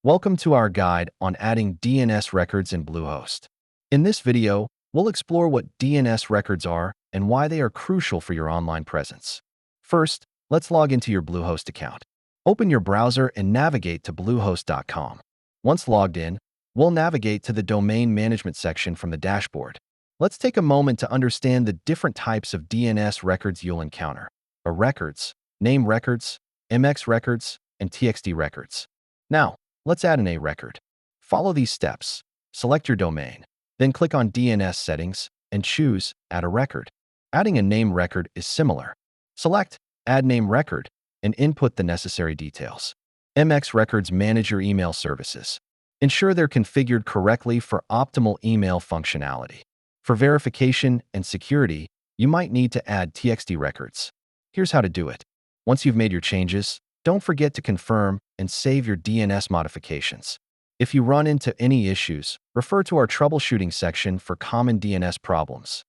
Welcome to our guide on adding DNS records in Bluehost. In this video, we'll explore what DNS records are and why they are crucial for your online presence. First, let's log into your Bluehost account. Open your browser and navigate to bluehost.com. Once logged in, we'll navigate to the domain management section from the dashboard. Let's take a moment to understand the different types of DNS records you'll encounter: a records, name records, MX records, and TXT records. Now, let's add an A record. Follow these steps. Select your domain, then click on DNS settings and choose Add a record. Adding a name record is similar. Select Add Name Record and input the necessary details. MX records manage your email services. Ensure they're configured correctly for optimal email functionality. For verification and security, you might need to add TXT records. Here's how to do it. Once you've made your changes, don't forget to confirm and save your DNS modifications. If you run into any issues, refer to our troubleshooting section for common DNS problems.